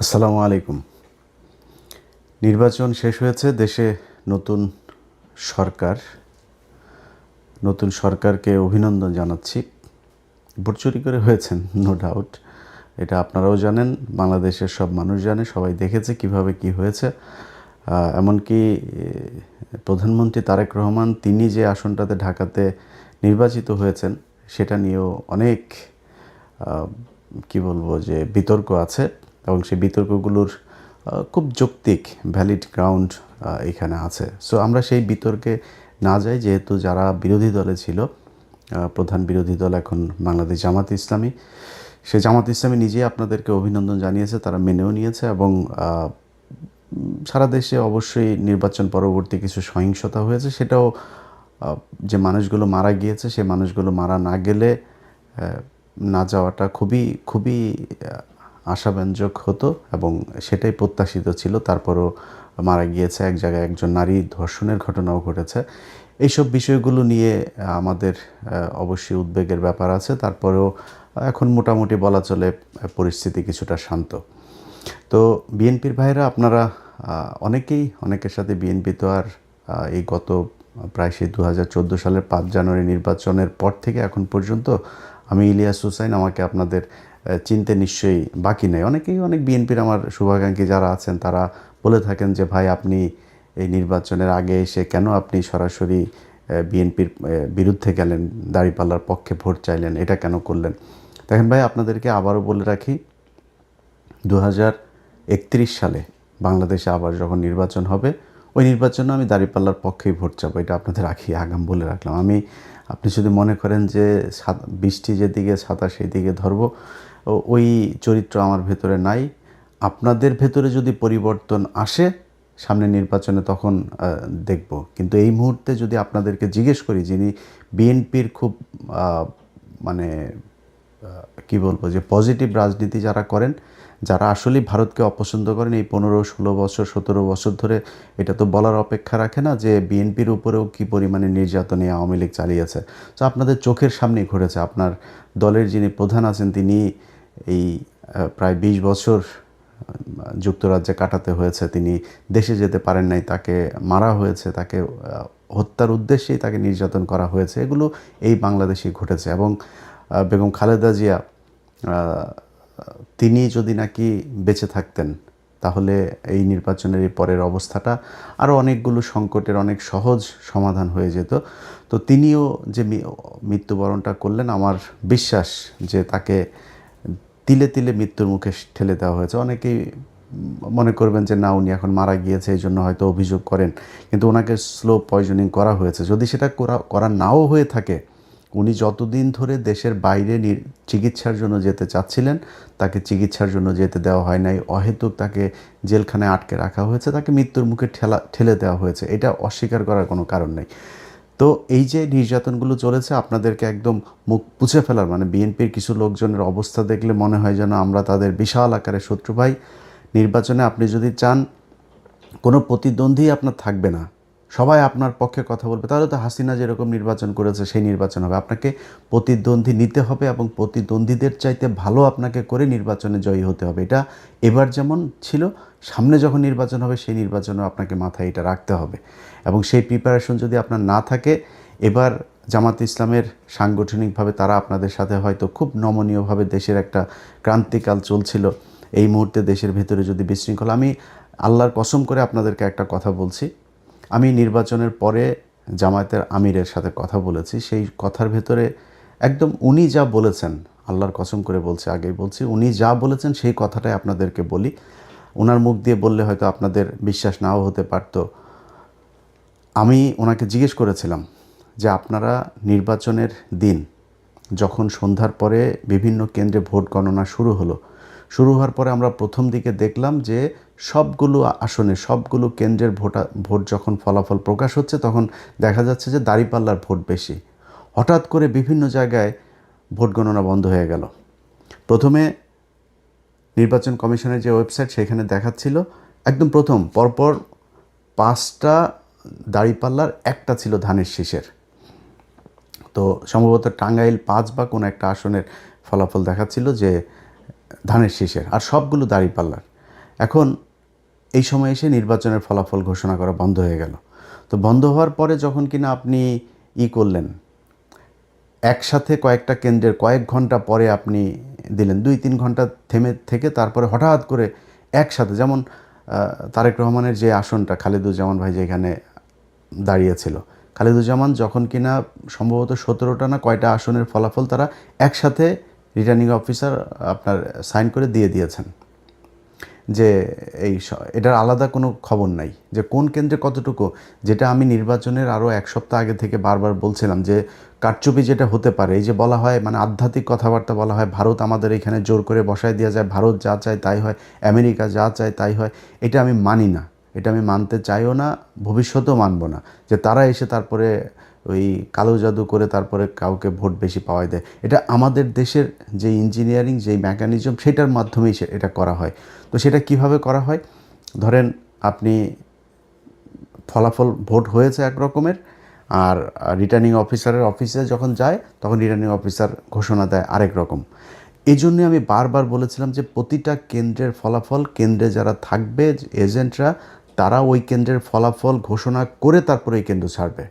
আসসালামু আলাইকুম। নির্বাচন শেষ হয়েছে, দেশে নতুন সরকার। নতুন সরকারকে অভিনন্দন জানাচ্ছি। ভোট চুরি করে হয়েছেন, নো ডাউট। এটা আপনারাও জানেন, বাংলাদেশের সব মানুষ জানে, সবাই দেখেছে কিভাবে কি হয়েছে। এমনকি প্রধানমন্ত্রী তারেক রহমান তিনি যে আসনটাতে ঢাকাতে নির্বাচিত হয়েছেন সেটা নিয়েও অনেক কি বলবো যে বিতর্ক আছে, এবং সেই বিতর্কগুলোর খুব যৌক্তিক ভ্যালিড গ্রাউন্ড এখানে আছে। সো আমরা সেই বিতর্কে না যাই, যেহেতু যারা বিরোধী দলে ছিল, প্রধান বিরোধী দল এখন বাংলাদেশ জামাত ইসলামী, সে জামাত ইসলামী নিজেই আপনাদেরকে অভিনন্দন জানিয়েছে, তারা মেনেও নিয়েছে। এবং সারা দেশে অবশ্যই নির্বাচন পরবর্তী কিছু সহিংসতা হয়েছে, সেটাও যে মানুষগুলো মারা গিয়েছে সে মানুষগুলো মারা না গেলে না যাওয়াটা খুবই খুবই আশাব্যঞ্জক হতো, এবং সেটাই প্রত্যাশিত ছিল। তারপরও মারা গিয়েছে, এক জায়গায় একজন নারী ধর্ষণের ঘটনাও ঘটেছে। এইসব বিষয়গুলো নিয়ে আমাদের অবশ্যই উদ্বেগের ব্যাপার আছে। তারপরেও এখন মোটামুটি বলা চলে পরিস্থিতি কিছুটা শান্ত। তো বিএনপির ভাইরা আপনারা অনেকের সাথে বিএনপি তো আর এই গত প্রায় সেই 2014 সালের 5 জানুয়ারি নির্বাচনের পর থেকে এখন পর্যন্ত আমি ইলিয়াস হুসাইন, আমাকে আপনাদের চিনতে নিশ্চয়ই বাকি নেই। অনেক বিএনপির আমার শুভাকাঙ্ক্ষী যারা আছেন তারা বলে থাকেন যে ভাই, আপনি এই নির্বাচনের আগে এসে কেন আপনি সরাসরি বিএনপির বিরুদ্ধে গেলেন, দাঁড়িপাল্লার পক্ষে ভোট চাইলেন, এটা কেন করলেন? দেখেন ভাই, আপনাদেরকে আবারও বলে রাখি, 2031 সালে বাংলাদেশে আবার যখন নির্বাচন হবে, ওই নির্বাচনে আমি দাঁড়িপাল্লার পক্ষেই ভোট চাবো, এটা আপনাদের আগাম বলে রাখলাম। আপনি যদি মনে করেন যে বৃষ্টি যেদিকে ছাতা সেই দিকে ধরবো, ওই চরিত্র আমার ভেতরে নাই। আপনাদের ভেতরে যদি পরিবর্তন আসে সামনে নির্বাচনে, তখন দেখব। কিন্তু এই মুহূর্তে যদি আপনাদেরকে জিজ্ঞেস করি, যিনি বিএনপির খুব মানে কি বলবো যে পজিটিভ রাজনীতি যারা করেন, যারা আসলেই ভারতকে অপছন্দ করেন, এই 15-16 বছর 17 বছর ধরে, এটা তো বলার অপেক্ষা রাখে না যে বিএনপির উপরেও কী পরিমাণে নির্যাতন এই আওয়ামী লীগ চালিয়েছে। তো আপনাদের চোখের সামনেই ঘটেছে। আপনার দলের যিনি প্রধান আছেন, তিনি এই প্রায় 20 বছর যুক্তরাজ্যে কাটাতে হয়েছে, তিনি দেশে যেতে পারেন নাই, তাকে মারা হয়েছে, তাকে হত্যার উদ্দেশ্যেই তাকে নির্যাতন করা হয়েছে। এগুলো এই বাংলাদেশেই ঘটেছে। এবং বেগম খালেদা জিয়া, তিনি যদি নাকি বেঁচে থাকতেন, তাহলে এই নির্বাচনের এই পরের অবস্থাটা আরও অনেকগুলো সংকটের অনেক সহজ সমাধান হয়ে যেত। তো তিনিও যে মৃত্যুবরণটা করলেন, আমার বিশ্বাস যে তাকে তিলে তিলে মৃত্যুর মুখে ঠেলে দেওয়া হয়েছে। অনেকেই মনে করবেন যে না, উনি এখন মারা গিয়েছে, এই জন্য হয়তো অভিযোগ করেন, কিন্তু ওনাকে স্লো পয়জনিং করা হয়েছে। যদি সেটা করা নাও হয়ে থাকে, উনি যতদিন ধরে দেশের বাইরে চিকিৎসার জন্য যেতে চাচ্ছিলেন, তাকে চিকিৎসার জন্য যেতে দেওয়া হয় নাই, অহেতুক তাকে জেলখানায় আটকে রাখা হয়েছে, তাকে মৃত্যুর মুখে ঠেলে দেওয়া হয়েছে। এটা অস্বীকার করার কোনো কারণ নেই। তো এই যে নির্যাতনগুলো চলেছে, আপনাদেরকে একদম মুখ পুছে ফেলার, মানে বিএনপির কিছু লোকজনের অবস্থা দেখলে মনে হয় যেন আমরা তাদের বিশাল আকারের শত্রু। ভাই, নির্বাচনে আপনি যদি চান কোনো প্রতিদ্বন্দ্বী আপনার থাকবে না, সবাই আপনার পক্ষে কথা বলবে, তাহলে তো হাসিনা যেরকম নির্বাচন করেছে সেই নির্বাচন হবে। আপনাকে প্রতিদ্বন্দ্বী নিতে হবে, এবং প্রতিদ্বন্দ্বীদের চাইতে ভালো আপনাকে করে নির্বাচনে জয়ী হতে হবে। এটা এবার যেমন ছিল, সামনে যখন নির্বাচন হবে সেই নির্বাচনেও আপনাকে মাথায় এটা রাখতে হবে। এবং সেই প্রিপারেশন যদি আপনার না থাকে, এবার জামাত ইসলামের সাংগঠনিকভাবে তারা আপনাদের সাথে হয়তো খুব নমনীয়ভাবে, দেশের একটা ক্রান্তিকাল চলছিল, এই মুহূর্তে দেশের ভেতরে যদি বিশৃঙ্খলা, আমি আল্লাহর কসম করে আপনাদেরকে একটা কথা বলছি, আমি নির্বাচনের পরে জামায়াতের আমিরের সাথে কথা বলেছি। সেই কথার ভেতরে একদম উনি যা বলেছেন, আল্লাহর কসম করে বলছি, আগেই বলছি, উনি যা বলেছেন সেই কথাটাই আপনাদেরকে বলি। ওনার মুখ দিয়ে বললে হয়তো আপনাদের বিশ্বাস নাও হতে পারত। আমি ওনাকে জিজ্ঞেস করেছিলাম যে আপনারা নির্বাচনের দিন যখন সন্ধ্যার পরে বিভিন্ন কেন্দ্রে ভোট গণনা শুরু হওয়ার পরে আমরা প্রথম দিকে দেখলাম যে সবগুলো আসনে সবগুলো কেন্দ্রের ভোট যখন ফলাফল প্রকাশ হচ্ছে, তখন দেখা যাচ্ছে যে দাঁড়িপাল্লার ভোট বেশি। হঠাৎ করে বিভিন্ন জায়গায় ভোট গণনা বন্ধ হয়ে গেল। প্রথমে নির্বাচন কমিশনের যে ওয়েবসাইট, সেখানে দেখাচ্ছিল একদম প্রথম পরপর 5টা দাঁড়িপাল্লার, একটা ছিল ধানের শীষের। তো সম্ভবত টাঙ্গাইল 5 বা কোনো একটা আসনের ফলাফল দেখাচ্ছিল যে ধানের শীষের, আর সবগুলো দাঁড়িপাল্লার। এখন এই সময় এসে নির্বাচনের ফলাফল ঘোষণা করা বন্ধ হয়ে গেল। তো বন্ধ হওয়ার পরে যখন কিনা আপনি করলেন, একসাথে কয়েকটা কেন্দ্রের কয়েক ঘন্টা পরে আপনি দিলেন, 2-3 ঘন্টা থেমে থেকে তারপরে হঠাৎ করে একসাথে, যেমন তারেক রহমানের যে আসনটা খালেদুজ্জামান ভাই যেখানে দাঁড়িয়েছিল, খালেদুজ্জামান যখন কিনা সম্ভবত 17টা না কয়টা আসনের ফলাফল তারা একসাথে রিটার্নিং অফিসার আপনার সাইন করে দিয়ে দিয়েছেন, যে এটার আলাদা কোনো খবর নাই যে কোন কেন্দ্রে কতটুকু। যেটা আমি নির্বাচনের আরও 1 সপ্তাহ আগে থেকে বারবার বলছিলাম যে কারচুপি যেটা হতে পারে, এই যে বলা হয় মানে আধ্যাত্মিক কথাবার্তা বলা হয়, ভারত আমাদের এখানে জোর করে বসায় দেওয়া যায়, ভারত যা চায় তাই হয়, আমেরিকা যা চায় তাই হয়, এটা আমি মানি না, এটা আমি মানতে চাইও না, ভবিষ্যতেও মানব না, যে তারা এসে তারপরে ওই কালো জাদু করে তারপরে কাউকে ভোট বেশি পাওয়াই দেয়। এটা আমাদের দেশের যে ইঞ্জিনিয়ারিং যেই মেকানিজম সেটার মাধ্যমেই এটা করা হয়। তো সেটা কিভাবে করা হয়, ধরেন আপনি ফলাফল ভোট হয়েছে এক রকমের, আর রিটার্নিং অফিসারের অফিসে যখন যায় তখন রিটার্নিং অফিসার ঘোষণা দেয় আরেক রকম। এই জন্যে আমি বারবার বলেছিলাম যে প্রতিটা কেন্দ্রের ফলাফল, কেন্দ্রে যারা থাকবে এজেন্টরা, তারা ওই কেন্দ্রের ফলাফল ঘোষণা করে তারপরে এই কেন্দ্র ছাড়বে।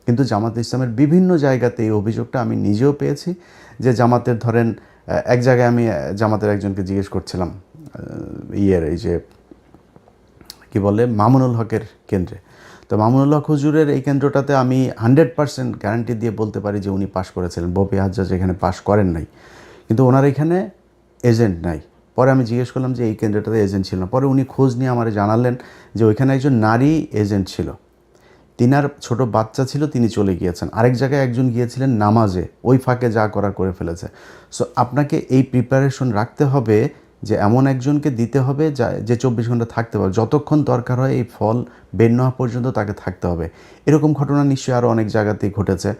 কিন্তু জামাত ইসলামের বিভিন্ন জায়গাতে এই অভিযোগটা আমি নিজেও পেয়েছি, যে জামাতের ধরেন এক জায়গায় আমি জামাতের একজনকে জিজ্ঞেস করছিলাম, এই যে কি বলে মামুনুল হকের কেন্দ্রে, তো মামুনুল হক হুজুরের এই কেন্দ্রটাতে আমি 100% গ্যারান্টি দিয়ে বলতে পারি যে উনি পাশ করেছিলেন, ববি হাজ্জাজ এখানে পাশ করেন নাই, কিন্তু ওনার এখানে এজেন্ট নাই। পরে আমি জিজ্ঞেস করলাম যে এই কেন্দ্রটাতে এজেন্ট ছিল না, পরে উনি খোঁজ নিয়ে আমার জানালেন যে ওইখানে একজন নারী এজেন্ট ছিল, তিনার ছোট বাচ্চা ছিল, তিনি চলে গিয়েছেন। আরেক জায়গায় একজন গিয়েছিলেন নামাজে, ওই ফাঁকে যা করার করে ফেলেছে। সো আপনাকে এই প্রিপারেশন রাখতে হবে যে এমন একজনকে দিতে হবে যে 24 ঘন্টা থাকতে পারবে, যতক্ষণ দরকার হয় এই ফল বের না হওয়া পর্যন্ত তাকে থাকতে হবে। এরকম ঘটনা নিশ্চয়ই আরও অনেক জায়গাতেই ঘটেছে।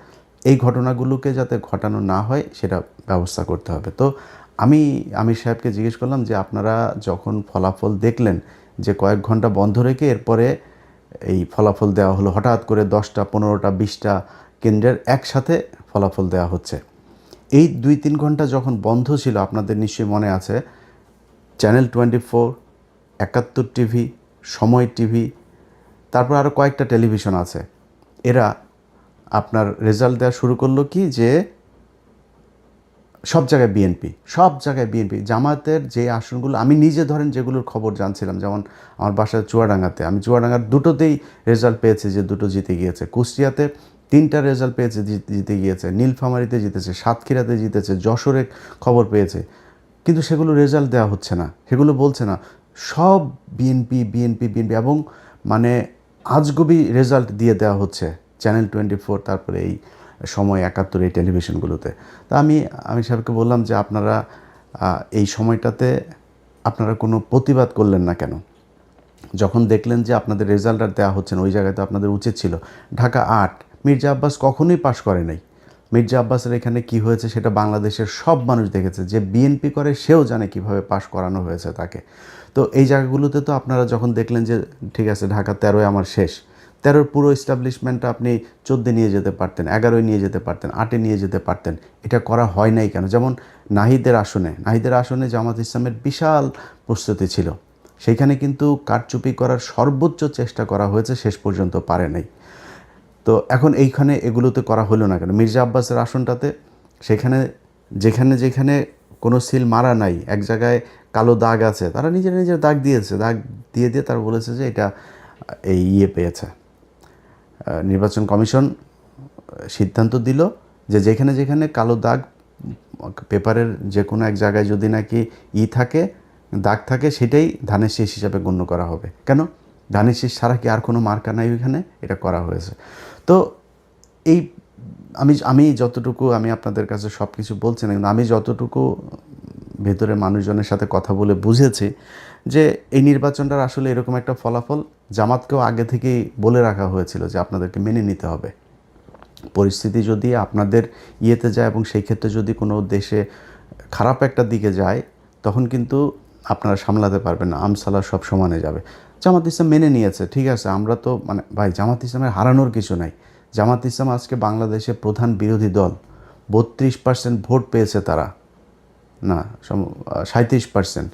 এই ঘটনাগুলোকে যাতে ঘটানো না হয় সেটা ব্যবস্থা করতে হবে। তো আমি আমির সাহেবকে জিজ্ঞেস করলাম যে আপনারা যখন ফলাফল দেখলেন যে কয়েক ঘন্টা বন্ধ রেখে এরপরে এই ফলাফল দেওয়া হলো, হঠাৎ করে 10টা 15টা 20টা কেন্দ্রের একসাথে ফলাফল দেওয়া হচ্ছে, এই 2-3 ঘন্টা যখন বন্ধ ছিল, আপনাদের নিশ্চয়ই মনে আছে চ্যানেল 24, 71 টিভি, সময় টিভি, তারপর আরও কয়েকটা টেলিভিশন আছে, এরা আপনার রেজাল্ট দেওয়া শুরু করলো কি যে সব জায়গায় বিএনপি, সব জায়গায় বিএনপি। জামাতের যে আসনগুলো আমি নিজে ধরেন যেগুলোর খবর জানছিলাম, যেমন আমার বাসায় চুয়াডাঙ্গাতে, আমি চুয়াডাঙ্গার দুটোতেই রেজাল্ট পেয়েছি যে দুটো জিতে গিয়েছে, কুষ্টিয়াতে 3টা রেজাল্ট পেয়েছে জিতে গিয়েছে, নীলফামারীতে জিতেছে, সাতক্ষীরাতে জিতেছে, যশোরে খবর পেয়েছে, কিন্তু সেগুলো রেজাল্ট দেওয়া হচ্ছে না, সেগুলো বলছে না, সব বিএনপি বিএনপি বিএনপি, এবং মানে আজগুবি রেজাল্ট দিয়ে দেওয়া হচ্ছে চ্যানেল 24, তারপরে এই সময় 71 এই টেলিভিশনগুলোতে। তা আমি সাহেবকে বললাম যে আপনারা এই সময়টাতে আপনারা কোনো প্রতিবাদ করলেন না কেন? যখন দেখলেন যে আপনাদের রেজাল্ট আর দেওয়া হচ্ছে না, ওই জায়গায় তো আপনাদের উচিত ছিল। ঢাকা 8, মির্জা আব্বাস কখনোই পাশ করে নাই। মির্জা আব্বাসের এখানে কি হয়েছে সেটা বাংলাদেশের সব মানুষ দেখেছে, যে বিএনপি করে সেও জানে কিভাবে পাশ করানো হয়েছে তাকে। তো এই জায়গাগুলোতে তো আপনারা যখন দেখলেন যে ঠিক আছে ঢাকা 13 আমার শেষ, 13 পুরো এস্টাবলিশমেন্টটা আপনি 14 নিয়ে যেতে পারতেন, 11 নিয়ে যেতে পারতেন, 8 নিয়ে যেতে পারতেন, এটা করা হয় নাই কেন? যেমন নাহিদের আসনে জামাত ইসলামের বিশাল প্রস্তুতি ছিল, সেইখানে কিন্তু কারচুপি করার সর্বোচ্চ চেষ্টা করা হয়েছে, শেষ পর্যন্ত পারে নাই। তো এখন এইখানে এগুলোতে করা হলো না কেন? মির্জা আব্বাসের আসনটাতে সেখানে যেখানে কোনো সিল মারা নাই, এক জায়গায় কালো দাগ আছে, তারা নিজের দাগ দিয়েছে, দাগ দিয়ে তারা বলেছে যে এটা এই পেয়েছে। নির্বাচন কমিশন সিদ্ধান্ত দিল যে যেখানে কালো দাগ, পেপারের যে কোনো এক জায়গায় যদি নাকি দাগ থাকে, সেটাই ধানের শীষ হিসাবে গণ্য করা হবে। কেন? ধানের শীষ ছাড়া কি আর কোনো মার্কা নাই ওইখানে? এটা করা হয়েছে। তো এই আমি যতটুকু, আমি আপনাদের কাছে সব কিছু বলছি না, কিন্তু আমি যতটুকু ভেতরে মানুষজনের সাথে কথা বলে বুঝেছি যে এই নির্বাচনটার আসলে এরকম একটা ফলাফল জামাতকেও আগে থেকেই বলে রাখা হয়েছিল যে আপনাদেরকে মেনে নিতে হবে। পরিস্থিতি যদি আপনাদের ইয়েতে যায় এবং সেই ক্ষেত্রে যদি কোনো দেশে খারাপ একটা দিকে যায়, তখন কিন্তু আপনারা সামলাতে পারবেন না, আমসালা সব সমানে যাবে। জামাত ইসলাম মেনে নিয়েছে, ঠিক আছে, আমরা তো ভাই জামাত ইসলামের হারানোর কিছু নাই। জামাত ইসলাম আজকে বাংলাদেশের প্রধান বিরোধী দল, 32% ভোট পেয়েছে তারা, না 37%,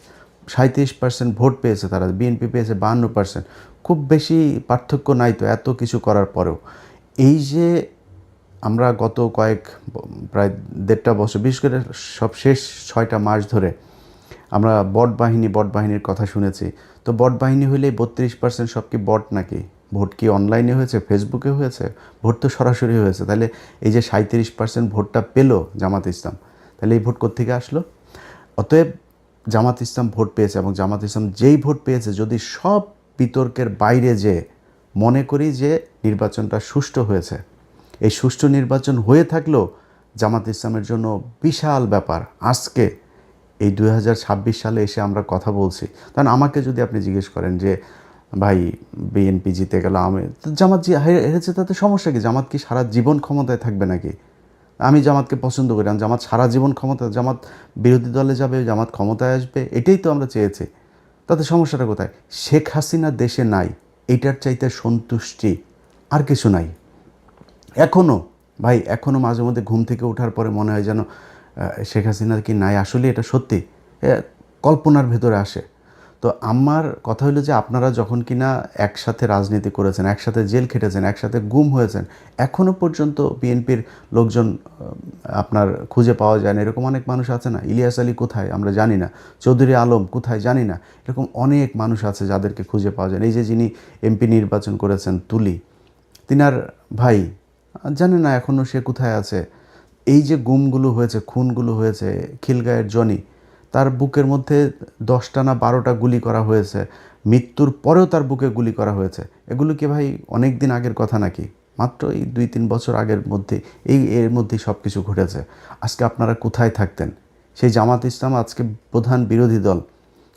37% ভোট পেয়েছে তারা, বিএনপি পেয়েছে 52%। খুব বেশি পার্থক্য নাই তো এত কিছু করার পরেও। এই যে আমরা গত প্রায় 1.5 বছর, বিশেষ করে সব শেষ 6টা মাস ধরে আমরা বট বাহিনীর কথা শুনেছি। তো বট বাহিনী হইলেই 32% সব কি বট নাকি? ভোট কি অনলাইনে হয়েছে, ফেসবুকে হয়েছে? ভোট তো সরাসরি হয়েছে। তাহলে এই যে 37% ভোটটা পেল জামাত ইসলাম, তাহলে এই ভোট কোত্থেকে আসলো? অতএব জামাত ইসলাম ভোট পেয়েছে, এবং জামাত ইসলাম যেই ভোট পেয়েছে, যদি সব বিতর্কের বাইরে যে মনে করি যে নির্বাচনটা সুষ্ঠু হয়েছে, এই সুষ্ঠু নির্বাচন হয়ে থাকলেও জামাত ইসলামের জন্য বিশাল ব্যাপার। আজকে এই 2026 সালে এসে আমরা কথা বলছি, কারণ আমাকে যদি আপনি জিজ্ঞেস করেন যে ভাই বিএনপি জিতে গেল, জামাত হেরেছে, তাতে সমস্যা কি? জামাত কি সারা জীবন ক্ষমতায় থাকবে নাকি? আমি জামাতকে পছন্দ করি, জামাত সারা জীবন জামাত বিরোধী দলে যাবে, জামাত ক্ষমতায় আসবে, এটাই তো আমরা চেয়েছি। তাতে সমস্যাটা কোথায়? শেখ হাসিনা দেশে নাই, এটার চাইতে সন্তুষ্টি আর কিছু নাই। এখনও মাঝে মধ্যে ঘুম থেকে ওঠার পরে মনে হয় যেন শেখ হাসিনা কি নাই, আসলে এটা সত্যি কল্পনার ভেতরে আসে। তো আমার কথা হলো যে আপনারা যখন কিনা একসাথে রাজনীতি করেছেন, একসাথে জেল খেটেছেন, একসাথে গুম হয়েছেন, এখনও পর্যন্ত বিএনপির লোকজন আপনার খুঁজে পাওয়া যায় না, এরকম অনেক মানুষ আছে না? ইলিয়াস আলী কোথায় আমরা জানি না, চৌধুরী আলম কোথায় জানি না, এরকম অনেক মানুষ আছে যাদেরকে খুঁজে পাওয়া যায় না। এই যে যিনি এমপি নির্বাচন করেছেন তুলি, তিনার ভাই জানে না এখনও সে কোথায় আছে। এই যে গুমগুলো হয়েছে, খুনগুলো হয়েছে, খিলগাঁয়ের জনি, তার বুকের মধ্যে 10টা না 12টা গুলি করা হয়েছে, মৃত্যুর পরেও তার বুকে গুলি করা হয়েছে। এগুলো কি ভাই অনেক দিন আগের কথা নাকি? মাত্র এই 2-3 বছর আগের মধ্যে এর মধ্যেই সব কিছু ঘটেছে। আজকে আপনারা কোথায় থাকতেন? সেই জামাত ইসলাম আজকে প্রধান বিরোধী দল,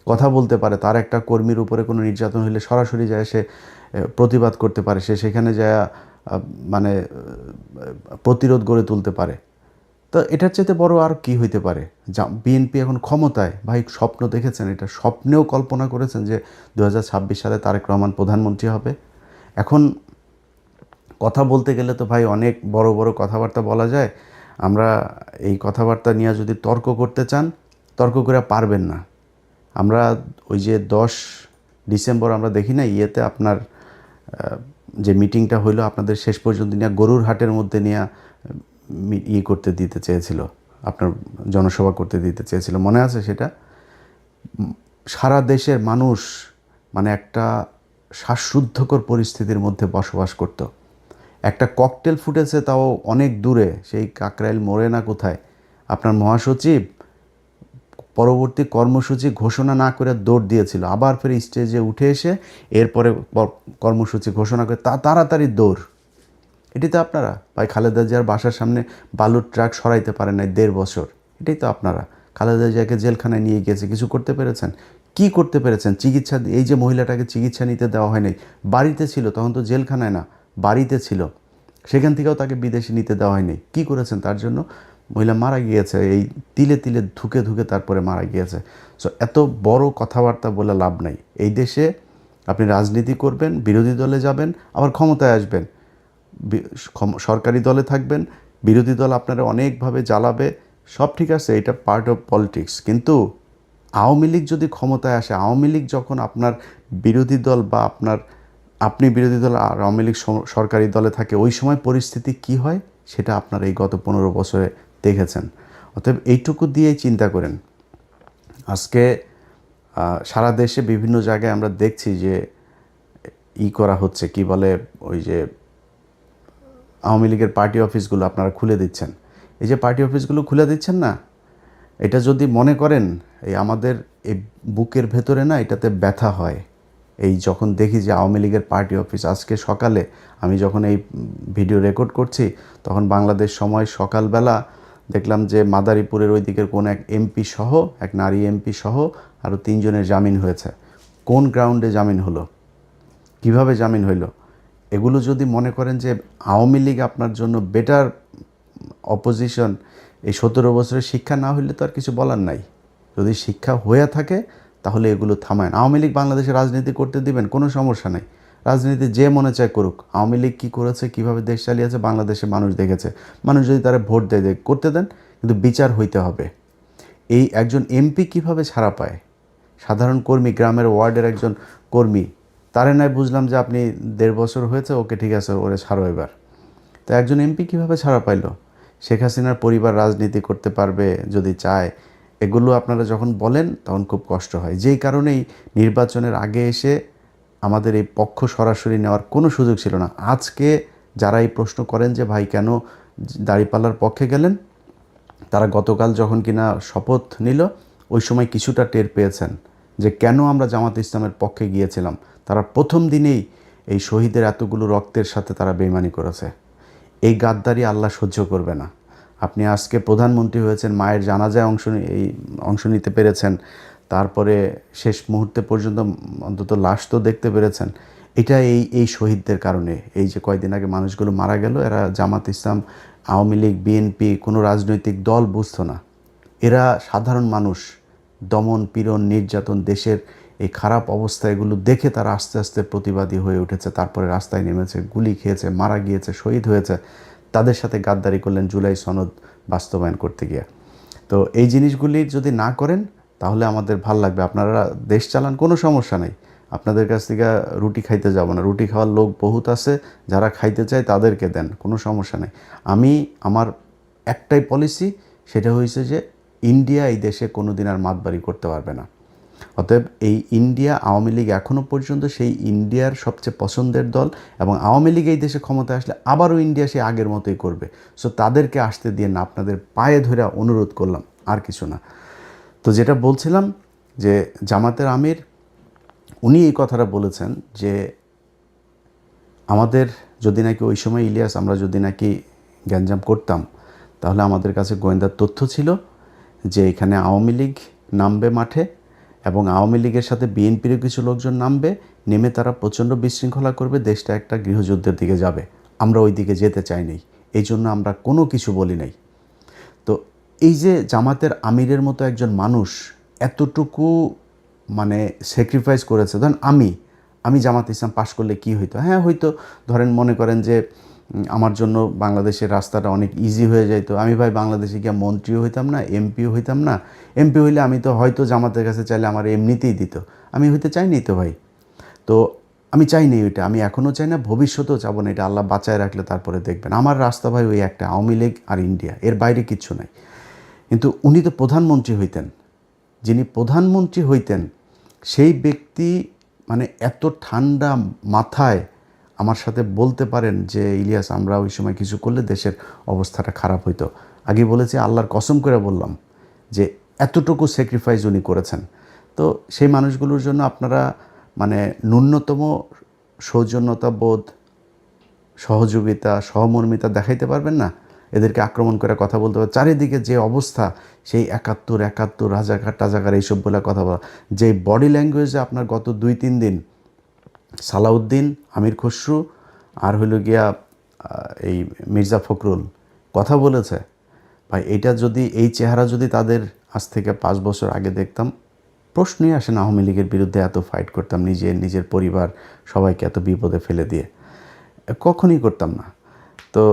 কথা বলতে পারে, তার একটা কর্মীর উপরে কোনো নির্যাতন হলে সরাসরি যায় সে প্রতিবাদ করতে পারে, সে সেখানে যায় মানে প্রতিরোধ গড়ে তুলতে পারে। তো এটার চাইতে বড় আর কি হইতে পারে? বিএনপি এখন ক্ষমতায়, ভাই স্বপ্ন দেখেছেন? এটা স্বপ্নেও কল্পনা করেছেন যে 2026 সালে তারেক রহমান প্রধানমন্ত্রী হবে? এখন কথা বলতে গেলে তো ভাই অনেক বড় বড় কথাবার্তা বলা যায়। আমরা এই কথাবার্তা নিয়ে যদি তর্ক করতে চান, তর্ক করে পারবেন না। আমরা ওই যে 10 ডিসেম্বর আমরা দেখি না ইয়েতে আপনার যে মিটিংটা হইলো আপনাদের, শেষ পর্যন্ত নিয়ে গরুর হাটের মধ্যে নিয়ে করতে দিতে চেয়েছিল, আপনার জনসভা করতে দিতে চেয়েছিল, মনে আছে সেটা? সারা দেশের মানুষ মানে একটা শ্বাসরুদ্ধকর পরিস্থিতির মধ্যে বসবাস করত। একটা ককটেল ফুটেছে, তাও অনেক দূরে, সেই কাকরাইল মোড়ে না কোথায়। আপনার মহাসচিব পরবর্তী কর্মসূচি ঘোষণা না করে দৌড় দিয়েছিল, আবার ফের স্টেজে উঠে এসে এরপরে কর্মসূচি ঘোষণা করে তাড়াতাড়ি দৌড়। এটি তো আপনারা ভাই খালেদা জিয়ার বাসার সামনে বালুর ট্রাক সরাইতে পারেন নাই 1.5 বছর। এটাই তো আপনারা। খালেদা জিয়াকে জেলখানায় নিয়ে গিয়েছে, কিছু করতে পেরেছেন? কি করতে পেরেছেন? চিকিৎসা, এই যে মহিলাটাকে চিকিৎসা নিতে দেওয়া হয়নি, বাড়িতে ছিল তখন, তো জেলখানায় না, বাড়িতে ছিল, সেখান থেকেও তাকে বিদেশে নিতে দেওয়া হয়নি। কি করেছেন তার জন্য? মহিলা মারা গিয়েছে, এই তিলে তিলে ধুকে ধুকে তারপরে মারা গিয়েছে। সো এত বড় কথাবার্তা বলে লাভ নাই। এই দেশে আপনি রাজনীতি করবেন, বিরোধী দলে যাবেন, আবার ক্ষমতায় আসবেন, সরকারি দলে থাকবেন, বিরোধী দল আপনারা অনেকভাবে জ্বালাবে, সব ঠিক আছে, এটা পার্ট অফ পলিটিক্স। কিন্তু আওয়ামী লীগ যদি ক্ষমতায় আসে, আওয়ামী লীগ যখন আপনার বিরোধী দল বা আপনি বিরোধী দল আর আওয়ামী লীগ সরকারি দলে থাকে, ওই সময় পরিস্থিতি কি হয় সেটা আপনারা এই গত 15 বছরে দেখেছেন। অতএব এইটুকু দিয়েই চিন্তা করেন। আজকে সারা দেশে বিভিন্ন জায়গায় আমরা দেখছি যে করা হচ্ছে, কি বলে, ওই যে আওয়ামী লীগের পার্টি অফিসগুলো আপনারা খুলে দিচ্ছেন। এই যে পার্টি অফিসগুলো খুলে দিচ্ছেন না, এটা যদি মনে করেন এই আমাদের এই বুকের ভেতরে না এটাতে ব্যথা হয়। এই যখন দেখি যে আওয়ামী লীগের পার্টি অফিস, আজকে সকালে আমি যখন এই ভিডিও রেকর্ড করছি তখন বাংলাদেশ সময় সকালবেলা দেখলাম যে মাদারীপুরের ওই দিকের কোন এক এমপি সহ, এক নারী এমপি সহ আরও 3 জনের জামিন হয়েছে। কোন গ্রাউন্ডে জামিন হলো? কিভাবে জামিন হইল? এগুলো যদি মনে করেন যে আওয়ামী লীগ আপনার জন্য বেটার অপোজিশন, এই 17 বছরের শিক্ষা না হইলে তো আর কিছু বলার নাই। যদি শিক্ষা হয়ে থাকে তাহলে এগুলো থামায়। আওয়ামী লীগ বাংলাদেশে রাজনীতি করতে দিবেন, কোনো সমস্যা নাই, রাজনীতি যে মনে চায় করুক। আওয়ামী লীগ কী করেছে, কীভাবে দেশ চালিয়েছে বাংলাদেশে মানুষ দেখেছে। মানুষ যদি তারা ভোট দেয় করতে দেন, কিন্তু বিচার হইতে হবে। এই একজন এমপি কিভাবে ছাড়া পায় সাধারণ কর্মী, গ্রামের ওয়ার্ডের একজন কর্মী, তারে নয় বুঝলাম যে আপনি 1.5 বছর হয়েছে, ওকে ঠিক আছে, ওরে ছাড়ো এবার। তো একজন এমপি কীভাবে ছাড়া পাইল? শেখ হাসিনার পরিবার রাজনীতি করতে পারবে যদি চায়, এগুলো আপনারা যখন বলেন তখন খুব কষ্ট হয়। যেই কারণেই নির্বাচনের আগে এসে আমাদের এই পক্ষ সরাসরি নেওয়ার কোনো সুযোগ ছিল না। আজকে যারা এই প্রশ্ন করেন যে ভাই কেন দাঁড়িপাল্লার পক্ষে গেলেন, তারা গতকাল যখন কিনা শপথ নিল ওই সময় কিছুটা টের পেয়েছেন যে কেন আমরা জামাত ইসলামের পক্ষে গিয়েছিলাম। তারা প্রথম দিনেই এই শহীদের এতগুলো রক্তের সাথে তারা বেইমানি করেছে। এই গাদ্দারি আল্লাহ সহ্য করবে না। আপনি আজকে প্রধানমন্ত্রী হয়েছেন, মায়ের জানাজায় অংশ নিতে পেরেছেন, তারপরে শেষ মুহূর্তে পর্যন্ত অন্তত লাশ তো দেখতে পেরেছেন। এটা এই শহীদদের কারণে। এই যে কয়দিন আগে মানুষগুলো মারা গেল, এরা জামাত ইসলাম, আওয়ামী লীগ, বিএনপি কোনো রাজনৈতিক দল বুঝতো না। এরা সাধারণ মানুষ। দমন, পীড়ন, নির্যাতন, দেশের এই খারাপ অবস্থা, এগুলো দেখে তারা আস্তে আস্তে প্রতিবাদী হয়ে উঠেছে। তারপরে রাস্তায় নেমেছে, গুলি খেয়েছে, মারা গিয়েছে, শহীদ হয়েছে। তাদের সাথে গাদ্দারি করলেন জুলাই সনদ বাস্তবায়ন করতে গিয়ে। তো এই জিনিসগুলি যদি না করেন তাহলে আমাদের ভাল লাগবে। আপনারা দেশ চালান, কোনো সমস্যা নেই। আপনাদের কাছ থেকে রুটি খাইতে যাব না, রুটি খাওয়ার লোক বহুত আছে, যারা খাইতে চায় তাদেরকে দেন, কোনো সমস্যা নেই। আমার একটাই পলিসি, সেটা হয়েছে যে ইন্ডিয়া এই দেশে কোনো দিন আর মাতবাড়ি করতে পারবে না। অতএব এই ইন্ডিয়া, আওয়ামী লীগ এখনও পর্যন্ত সেই ইন্ডিয়ার সবচেয়ে পছন্দের দল, এবং আওয়ামী লীগ এই দেশে ক্ষমতায় আসলে আবারও ইন্ডিয়া সে আগের মতোই করবে। সো তাদেরকে আসতে দিয়ে না, আপনাদের পায়ে ধরে অনুরোধ করলাম, আর কিছু না। তো যেটা বলছিলাম যে জামাতের আমির উনি এই কথাটা বলেছেন যে আমাদের যদি নাকি ওই সময় ইলিয়াস, আমরা যদি নাকি গ্যাঞ্জাম করতাম, তাহলে আমাদের কাছে গোয়েন্দার তথ্য ছিল যে এখানে আওয়ামী লীগ নামবে মাঠে, এবং আওয়ামী লীগের সাথে বিএনপিরও কিছু লোকজন নামবে, নেমে তারা প্রচণ্ড বিশৃঙ্খলা করবে, দেশটা একটা গৃহযুদ্ধের দিকে যাবে। আমরা ওই দিকে যেতে চাই নাই, এই জন্য আমরা কোনো কিছু বলি নাই। তো এই যে জামাতের আমিরের মতো একজন মানুষ এতটুকু মানে স্যাক্রিফাইস করেছে, ধরেন আমি জামাত ইসলাম পাশ করলে কি হইতো? হ্যাঁ হয়তো, ধরেন মনে করেন যে আমার জন্য বাংলাদেশের রাস্তাটা অনেক ইজি হয়ে যেত। আমি ভাই বাংলাদেশে গিয়ে মন্ত্রীও হইতাম না, এমপিও হইতাম না। এমপি হইলে আমি তো হয়তো জামাতের কাছে চাইলে আমার এমনিতেই দিত। আমি হইতে চাইনি তো ভাই। তো আমি চাইনি ওইটা, আমি এখনও চাই না, ভবিষ্যতেও চাবো না। এটা আল্লাহ বাঁচায় রাখলে তারপরে দেখবেন। আমার রাস্তা ভাই ওই একটা, আওয়ামী লীগ আর ইন্ডিয়া, এর বাইরে কিচ্ছু নাই। কিন্তু উনি তো প্রধানমন্ত্রী হইতেন। যিনি প্রধানমন্ত্রী হইতেন সেই ব্যক্তি মানে এত ঠান্ডা মাথায় আমার সাথে বলতে পারেন যে ইলিয়াস, আমরা ওই সময় কিছু করলে দেশের অবস্থাটা খারাপ হইতো। আগে বলেছি, আল্লাহর কসম করে বললাম যে এতটুকু স্যাক্রিফাইস উনি করেছেন। তো সেই মানুষগুলোর জন্য আপনারা মানে ন্যূনতম সৌজন্যতা বোধ, সহযোগিতা, সহমর্মিতা দেখাইতে পারবেন না? এদেরকে আক্রমণ করে কথা বলতে পারে। চারিদিকে যে অবস্থা, সেই ৭১ রাজাকার টাজাকার এইসব বলে কথা বলা, যে বডি ল্যাঙ্গুয়েজে আপনার গত ২-৩ দিন সালাউদ্দিন, আমির খসরু আর হইল গিয়া এই মির্জা ফখরুল কথা বলেছে, ভাই এটা যদি, এই চেহারা যদি তাদের আজ থেকে ৫ বছর আগে দেখতাম, প্রশ্নই আসে না আওয়ামী লীগের বিরুদ্ধে এত ফাইট করতাম, নিজের পরিবার সবাইকে এত বিপদে ফেলে দিয়ে, কখনই করতাম না। তো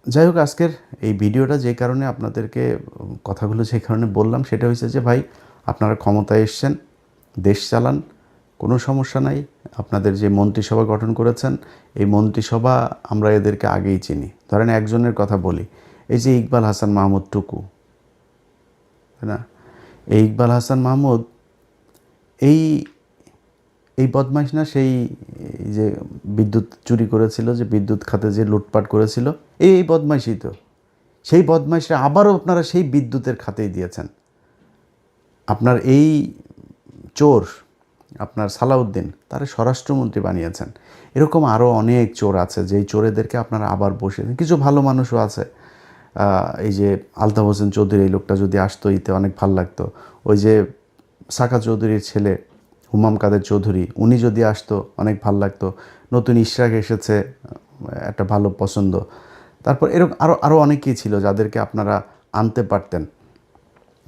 যাই হোক, আজকের এই ভিডিওটা যে কারণে আপনাদেরকে কথাগুলো যে কারণে বললাম, সেটা হচ্ছে যে ভাই আপনারা ক্ষমতায় এসছেন, দেশ চালান, কোনো সমস্যা নাই। আপনাদের যে মন্ত্রিসভা গঠন করেছেন, এই মন্ত্রিসভা আমরা এদেরকে আগেই চিনি। ধরেন একজনের কথা বলি, এই যে ইকবাল হাসান মাহমুদ টুকু, তাই না? এই ইকবাল হাসান মাহমুদ এই বদমাইশ না? সেই যে বিদ্যুৎ চুরি করেছিল, যে বিদ্যুৎ খাতে যে লুটপাট করেছিল, এই বদমাইশই তো। সেই বদমাইশরা আবারও আপনারা সেই বিদ্যুতের খাতেই দিয়েছেন। আপনার এই চোর, আপনার সালাউদ্দিন, তারা স্বরাষ্ট্রমন্ত্রী বানিয়েছেন। এরকম আরও অনেক চোর আছে, যেই চোরেদেরকে আপনারা আবার বসিয়েছেন। কিছু ভালো মানুষও আছে, এই যে আলতাফ হোসেন চৌধুরী, এই লোকটা যদি আসতো ইতে অনেক ভালো লাগতো। ওই যে সাকা চৌধুরীর ছেলে হুমাম কাদের চৌধুরী, উনি যদি আসতো অনেক ভাল লাগতো। নতুন ইশরাক এসেছে, একটা ভালো পছন্দ। তারপর এরকম আরও অনেকেই ছিল যাদেরকে আপনারা আনতে পারতেন।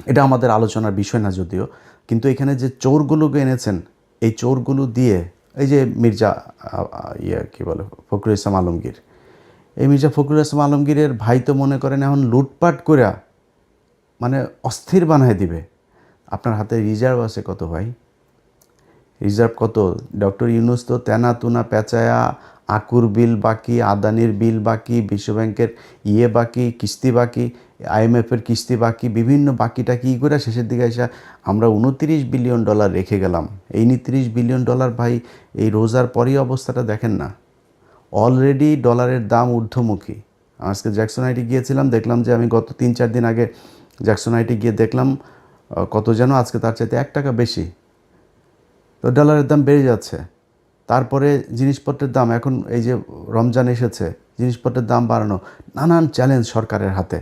এটা আমাদের আলোচনার বিষয় না যদিও, কিন্তু এখানে যে চোরগুলোকে এনেছেন, এই চোরগুলো দিয়ে এই যে মির্জা কী বলে ফখরুল ইসলাম আলমগীর, এই মির্জা ফখরুল ইসলাম আলমগীরের ভাই তো মনে করেন এখন লুটপাট করে মানে অস্থির বানায় দিবে। আপনার হাতে রিজার্ভ আছে কত ভাই? রিজার্ভ কত? ডক্টর ইউনূস তো তেনা তুনা পেঁচায়া আকুর বিল বাকি, আদানির বিল বাকি, বিশ্বব্যাংকের বাকি, কিস্তি বাকি, আইএমএফের কিস্তি বাকি, বিভিন্ন বাকিটা কী করে শেষের দিকে এসে আমরা $29 বিলিয়ন রেখে গেলাম। এই $29 বিলিয়ন ভাই, এই রোজার পরই অবস্থাটা দেখেন না। অলরেডি ডলারের দাম ঊর্ধ্বমুখী। আজকে জ্যাকসন হাইটে গিয়েছিলাম, দেখলাম যে আমি গত 3-4 দিন আগে জ্যাকসন হাইটে গিয়ে দেখলাম কত যেন আজকে তার চাইতে $1 বেশি। তো ডলারের দাম বেড়ে যাচ্ছে। তারপরে জিনিসপত্রের দাম, এখন এই যে রমজান এসেছে, জিনিসপত্রের দাম বাড়ানো, নানান চ্যালেঞ্জ সরকারের হাতে।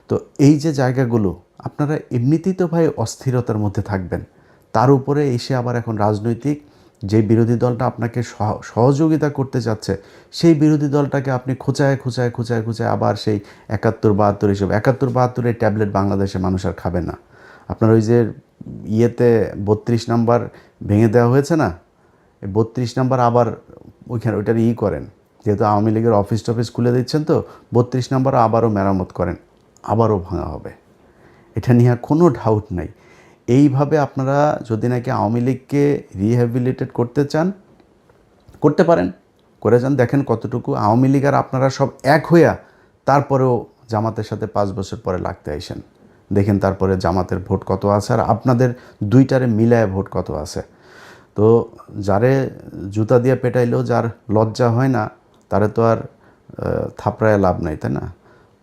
তো এই যে জায়গাগুলো, আপনারা এমনিতেই তো ভাই অস্থিরতার মধ্যে থাকবেন, তার উপরে এসে আবার এখন রাজনৈতিক যে বিরোধী দলটা আপনাকে সহযোগিতা করতে চাচ্ছে, সেই বিরোধী দলটাকে আপনি খোঁচায় আবার সেই 71-72 এসব 71-72 ট্যাবলেট বাংলাদেশের মানুষ আর খাবে না। আপনার ওই যে 32 নাম্বার ভেঙে দেওয়া হয়েছে না, 32 নাম্বার আবার ওইখানে ওইটার করেন, যেহেতু আওয়ামী লীগের অফিস টফিস খুলে দিচ্ছেন, তো 32 নাম্বার আবারও মেরামত করেন, আবারও ভাঙা হবে, এটা নিয়ে কোনো ডাউট নাই। এইভাবে আপনারা যদি নাকি আওয়ামী লীগকে রিহ্যাবিলিটেট করতে চান, করতে পারেন, করে যান, দেখেন কতটুকু আওয়ামী লীগ আর আপনারা সব এক হইয়া তারপরেও জামাতের সাথে 5 বছর পরে লাগতে আইসেন, দেখেন তারপরে জামাতের ভোট কত আছে আর আপনাদের দুইটারে মিলায় ভোট কত আছে। তো যারে জুতা দিয়ে পেটাইলেও যার লজ্জা হয় না, তারে তো আর থাপড়ায় লাভ নাই, তাই না?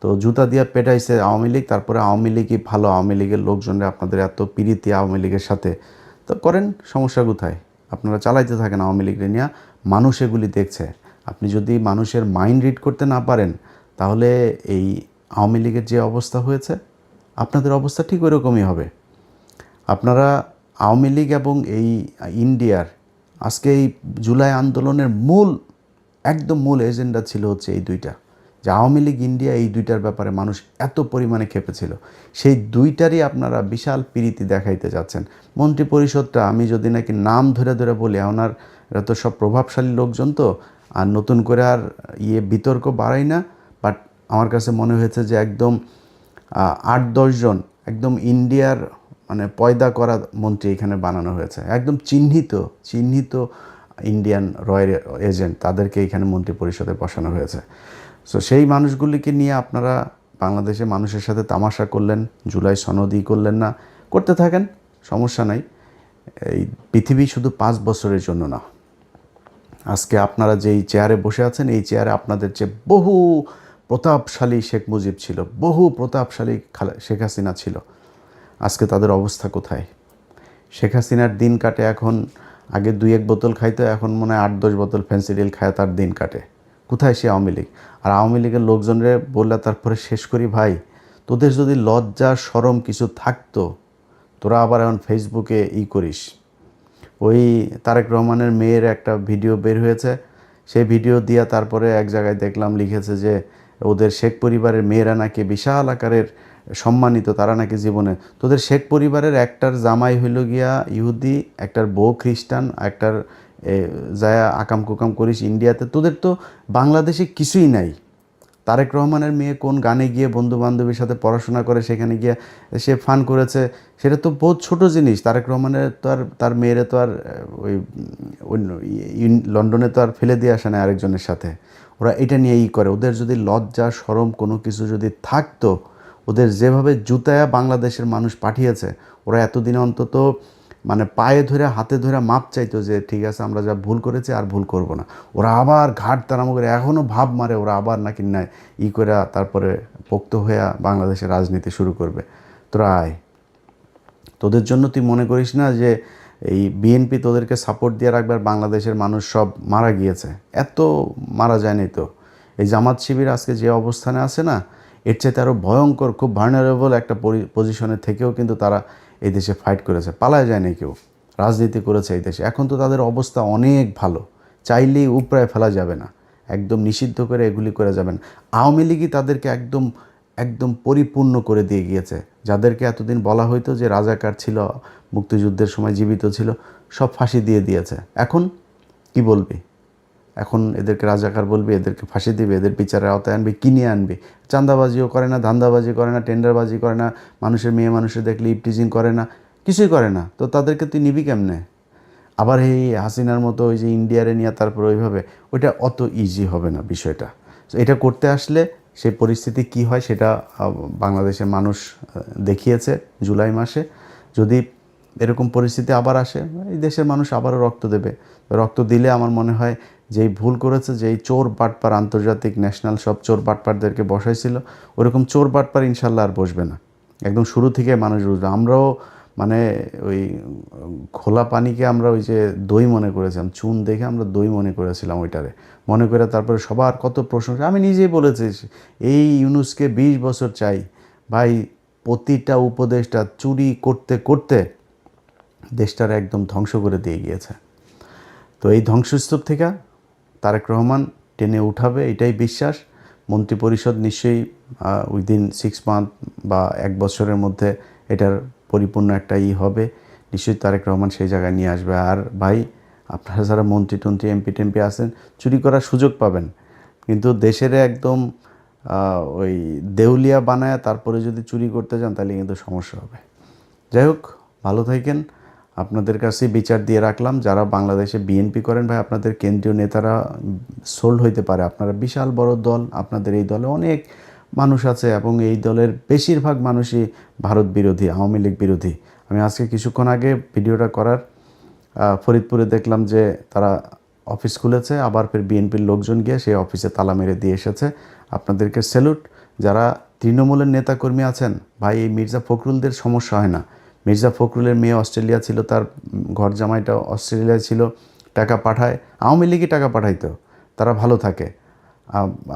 তো জুতা দিয়ে পেটাইছে আওয়ামী লীগ, তারপরে আওয়ামী লীগই ভালো, আওয়ামী লীগের লোকজনরা আপনাদের এত পিরিতি আওয়ামী লীগের সাথে, তো করেন, সমস্যা কোথায়? আপনারা চালাইতে থাকেন আওয়ামী লীগের নিয়ে, মানুষ এগুলি দেখছে। আপনি যদি মানুষের মাইন্ড রিড করতে না পারেন, তাহলে এই আওয়ামী লীগের যে অবস্থা হয়েছে, আপনাদের অবস্থা ঠিক ওইরকমই হবে। আপনারা আওয়ামী লীগ এবং এই ইন্ডিয়ার আজকে এই জুলাই আন্দোলনের একদম মূল এজেন্ডা ছিল হচ্ছে এই দুইটা, যে আওয়ামী লীগ ইন্ডিয়া, এই দুইটার ব্যাপারে মানুষ এত পরিমাণে খেপেছিল, সেই দুইটারই আপনারা বিশাল প্রীতি দেখাইতে যাচ্ছেন। মন্ত্রী পরিষদটা আমি যদি নাকি নাম ধরে বলি, ওনার এরা তো সব প্রভাবশালী লোকজন, তো আর নতুন করে আর বিতর্ক বাড়াই না, বাট আমার কাছে মনে হয়েছে যে একদম 8-10 জন একদম ইন্ডিয়ার মানে পয়দা করা মন্ত্রী এখানে বানানো হয়েছে, একদম চিহ্নিত ইন্ডিয়ান রয়্যাল এজেন্ট, তাদেরকে এখানে মন্ত্রী পরিষদে বসানো হয়েছে। সো সেই মানুষগুলিকে নিয়ে আপনারা বাংলাদেশে মানুষের সাথে তামাশা করলেন, জুলাই সনদই করলেন না, করতে থাকেন, সমস্যা নাই। এই পৃথিবী শুধু 5 বছরের জন্য না। আজকে আপনারা যেই চেয়ারে বসে আছেন, এই চেয়ারে আপনাদের যে বহু প্রতাপশালী শেখ মুজিব ছিল, বহু প্রতাপশালী শেখ হাসিনা ছিল, আজকে তাদের অবস্থা কোথায়? শেখ হাসিনার দিন কাটে এখন, আগে 2-1 বোতল খাইতো, এখন মনে হয় 8-10 বোতল ফেন্সিডিল খায় তার দিন কাটে। কোথায় সে আওয়ামী লীগ? আর আওয়ামী লীগের লোকজনরে বললে তারপরে শেষ করি, ভাই তোদের যদি লজ্জা শরম কিছু থাকতো, তোরা আবার এখন ফেসবুকে করিস। ওই তারেক রহমানের মেয়ের একটা ভিডিও বের হয়েছে, সেই ভিডিও দিয়া তারপরে এক জায়গায় দেখলাম লিখেছে যে ওদের শেখ পরিবারের মেয়েরা নাকি বিশাল আকারের সম্মানিত, তারা নাকি জীবনে, তোদের শেখ পরিবারের একটার জামাই হইল গিয়া ইহুদি, একটার বউ খ্রিস্টান, একটার যায় আকাম কুকাম করিস ইন্ডিয়াতে, তোদের তো বাংলাদেশে কিছুই নাই। তারেক রহমানের মেয়ে কোন গানে গিয়ে বন্ধু বান্ধবীর সাথে পড়াশোনা করে সেখানে গিয়ে সে ফান করেছে, সেটা তো বহুত ছোট জিনিস। তারেক রহমানের তো আর তার মেয়েরে তো আর ওই লন্ডনে তো আর ফেলে দিয়ে আসে না আরেকজনের সাথে, ওরা এটা নিয়ে করে। ওদের যদি লজ্জা শরম কোনো কিছু যদি থাকতো, ওদের যেভাবে জুতায়া বাংলাদেশের মানুষ পাঠিয়েছে, ওরা এতদিনে অন্তত মানে পায়ে ধরে হাতে ধরে মাপ চাইতো যে ঠিক আছে আমরা যা ভুল করেছি আর ভুল করব না। ওরা আবার ঘাট তারাম করে এখনও ভাব মারে, ওরা আবার নাকি না করে তারপরে পোক্ত হয়ে বাংলাদেশের রাজনীতি শুরু করবে। তোরা আয়, তোদের জন্য তুই মনে করিস না যে এই বিএনপি তোদেরকে সাপোর্ট দিয়ে রাখবে আর বাংলাদেশের মানুষ সব মারা গিয়েছে? এত মারা যায়নি তো। এই জামাত শিবির আজকে যে অবস্থানে আছে না, এর চাইতে আরও ভয়ঙ্কর, খুব ভার্নারেবল একটা পজিশনে থেকেও কিন্তু তারা এই দেশে ফাইট করেছে, পালায় যায়নি কেউ, রাজনীতি করেছে এই দেশে। এখন তো তাদের অবস্থা অনেক ভালো, চাইলেই উপরায় ফেলা যাবে না, একদম নিষিদ্ধ করে এগুলি করে যাবেন। আওয়ামী লীগই তাদেরকে একদম একদম পরিপূর্ণ করে দিয়ে গিয়েছে। যাদেরকে এতদিন বলা হইতো যে রাজাকার ছিল, মুক্তিযুদ্ধের সময় জীবিত ছিল, সব ফাঁসি দিয়ে দিয়েছে। এখন কি বলবি? এখন এদেরকে রাজাকার বলবি, এদেরকে ফাঁসি দিবে, এদের বিচারের আওতায় আনবি, কিনে আনবি। চাঁদাবাজিও করে না, ধান্দাবাজি করে না, টেন্ডারবাজি করে না, মানুষের মেয়ে মানুষের দেখলে ইপটিজিং করে না, কিছুই করে না, তো তাদেরকে তুই নিবি কেমনে? আবার এই হাসিনার মতো ওই যে ইন্ডিয়ারে নিয়ে তারপর ওইভাবে, ওইটা অত ইজি হবে না বিষয়টা। তো এটা করতে আসলে সেই পরিস্থিতি কি হয় সেটা বাংলাদেশের মানুষ দেখিয়েছে জুলাই মাসে। যদি এরকম পরিস্থিতি আবার আসে, এই দেশের মানুষ আবারও রক্ত দেবে। রক্ত দিলে আমার মনে হয় যেই ভুল করেছে, যেই চোর বাটপার আন্তর্জাতিক ন্যাশনাল সব চোর বাটপারদেরকে বসাইছিল, ওরকম চোর বাটপার ইনশাল্লাহ আর বসবে না। একদম শুরু থেকে মানুষ বুঝবে। আমরাও মানে ওই খোলা পানিকে আমরা ওই যে দই মনে করেছিলাম, চুন দেখে আমরা দই মনে করেছিলাম ওইটারে, মনে করে তারপরে সবার কত প্রশংসা। আমি নিজেই বলেছি এই ইউনুসকে 20 বছর চাই ভাই। প্রতিটা উপদেশটা চুরি করতে করতে দেশটার একদম ধ্বংস করে দিয়ে গিয়েছে। তো এই ধ্বংসস্তূপ থেকে তারেক রহমান টেনে উঠাবে, এটাই বিশ্বাস। মন্ত্রিপরিষদ নিশ্চয়ই উইদিন 6 মান্থ বা 1 বছরের মধ্যে এটার পরিপূর্ণ একটা হবে। নিশ্চয়ই তারেক রহমান সেই জায়গায় নিয়ে আসবে। আর ভাই, আপনারা যারা মন্ত্রী টন্ত্রী এমপি টেমপি আছেন, চুরি করার সুযোগ পাবেন, কিন্তু দেশের একদম ওই দেউলিয়া বানায় তারপরে যদি চুরি করতে যান তাহলে কিন্তু সমস্যা হবে। যাই হোক, ভালো থাকেন। আপনাদের কাছে বিচার দিয়ে রাখলাম, যারা বাংলাদেশে বিএনপি করেন ভাই, আপনাদের কেন্দ্রীয় নেতারা সোল্ড হইতে পারে। আপনারা বিশাল বড় দল, আপনাদের এই দলে অনেক মানুষ আছে এবং এই দলের বেশিরভাগ মানুষই ভারত বিরোধী, আওয়ামী লীগ বিরোধী। আমি আজকে কিছুক্ষণ আগে ভিডিওটা করার ফরিদপুরে দেখলাম যে তারা অফিস খুলেছে, আবার ফের বিএনপির লোকজন গিয়ে সেই অফিসে তালা মেরে দিয়ে এসেছে। আপনাদেরকে স্যালুট। যারা তৃণমূলের নেতাকর্মী আছেন ভাই, এই মির্জা ফখরুলদের সমস্যা হয় না। মির্জা ফখরুলের মেয়ে অস্ট্রেলিয়া ছিল, তার ঘর জামাইটা অস্ট্রেলিয়ায় ছিল, টাকা পাঠায়, আওয়ামী লীগই টাকা পাঠাইতো, তারা ভালো থাকে।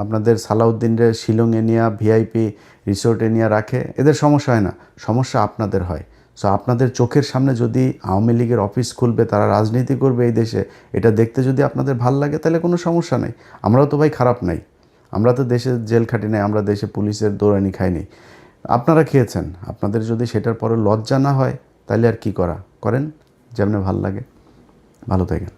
আপনাদের সালাউদ্দিনের শিলংয়ে নিয়ে ভিআইপি রিসোর্টে নিয়ে রাখে, এদের সমস্যা হয় না, সমস্যা আপনাদের হয়। সো আপনাদের চোখের সামনে যদি আওয়ামী লীগের অফিস খুলবে, তারা রাজনীতি করবে এই দেশে, এটা দেখতে যদি আপনাদের ভাল লাগে তাহলে কোনো সমস্যা নেই। আমরাও তো ভাই খারাপ নাই, আমরা তো দেশে জেল খাটি নাই, আমরা দেশে পুলিশের দৌড়ানি খাইনি, আপনারা খেয়েছেন। আপনাদের যদি সেটার পরে লজ্জা না হয় তাহলে আর কি করেন, যেমন ভাল লাগে। ভালো থাকেন।